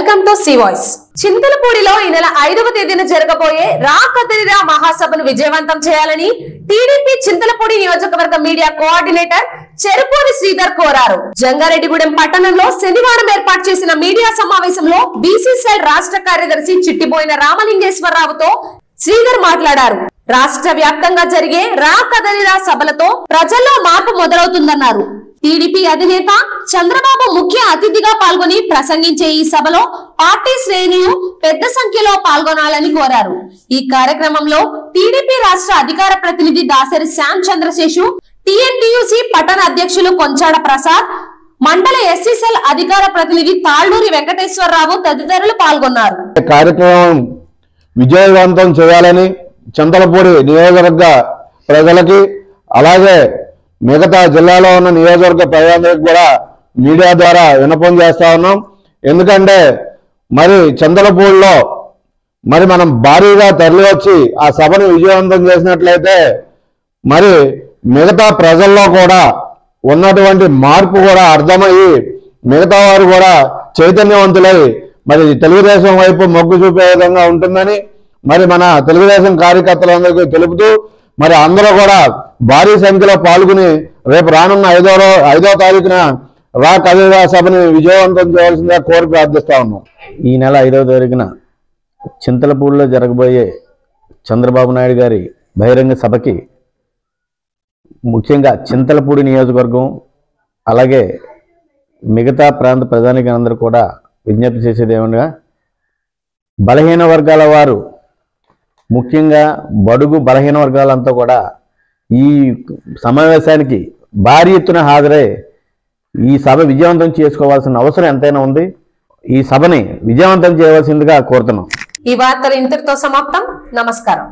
Welcome to C voice. చింతలపూడిలో ఈ నెల 5వ తేదీన జరగబోయే రా కదిరిరా మహాసభను విజయవంతం చేయాలని టీడీపీ చింతలపూడి నియోజకవర్గ మీడియా కోఆర్డినేటర్ చెరుపూరి శ్రీధర్ కోరారు. జంగారెడ్డిగూడెం పట్టణంలో శనివారం ఏర్పాటు చేసిన మీడియా సమావేశంలో బీసీసీఎల్ రాష్ట్ర కార్యదర్శి చిట్టిబోయిన రామలింగేశ్వరరావుతో శ్రీధర్ మాట్లాడారు. రాష్ట్ర వ్యాప్తంగా జరిగే రా కదిరిరా సభలతో ప్రజల్లో మార్పు మొదలవుతుందన్నారు. టీడీపీ అధినేత చంద్రబాబు ముఖ్య అతిథిగా పాల్గొని ప్రసంగించే ఈ సభలో పార్టీ శ్రేణులు పెద్ద సంఖ్యలో పాల్గొనాలని కోరారు. ఈ కార్యక్రమంలో టీడీపీ రాష్ట్ర అధికార ప్రతినిధి దాసరి శ్యామ్ చంద్రశేషు, టీఎన్టీయూసీ పట్టణ అధ్యక్షులు కొంచాడ ప్రసాద్, మండల ఎస్సీసీఎల్ అధికార ప్రతినిధి తాళ్లూరి వెంకటేశ్వరరావు తదితరులు పాల్గొన్నారు. కార్యక్రమం విజయవంతం చేయాలని చింతలపూడి నియోజకవర్గ ప్రజలకి అలాగే మిగతా జిల్లాలో ఉన్న నియోజకవర్గ ప్రజలందరికీ కూడా మీడియా ద్వారా విన్నపం చేస్తా ఉన్నాం. ఎందుకంటే మరి చింతలపూడిలో మరి మనం భారీగా తరలివచ్చి ఆ సభను విజయవంతం చేసినట్లయితే మరి మిగతా ప్రజల్లో కూడా ఉన్నటువంటి మార్పు కూడా అర్థమయ్యి మిగతా వారు కూడా చైతన్యవంతులై మరి తెలుగుదేశం వైపు మొగ్గు చూపే విధంగా ఉంటుందని మరి మన తెలుగుదేశం కార్యకర్తలందరికీ తెలుపుతూ మరి అందరూ కూడా భారీ సంఖ్యలో పాల్గొని రేపు రానున్న 5వ తారీఖున రా కదిరిరా సభని విజయవంతం చేయాల్సిందిగా కోరి ప్రార్థిస్తా ఉన్నాం. ఈ నెల 5వ తారీఖున చింతలపూడిలో జరగబోయే చంద్రబాబు నాయుడు గారి బహిరంగ సభకి ముఖ్యంగా చింతలపూడి నియోజకవర్గం అలాగే మిగతా ప్రాంత ప్రజానికందరూ కూడా విజ్ఞప్తి చేసేది ఏమనగా బలహీన వర్గాల వారు ముఖ్యంగా బడుగు బలహీన వర్గాలంతా కూడా ఈ సమావేశానికి భారీ ఎత్తున హాజరై ఈ సభ విజయవంతం చేసుకోవాల్సిన అవసరం ఎంతైనా ఉంది. ఈ సభని విజయవంతం చేయవలసిందిగా కోరుతున్నాం. ఈ వార్తలు ఇంతటితో సమాప్తం. నమస్కారం.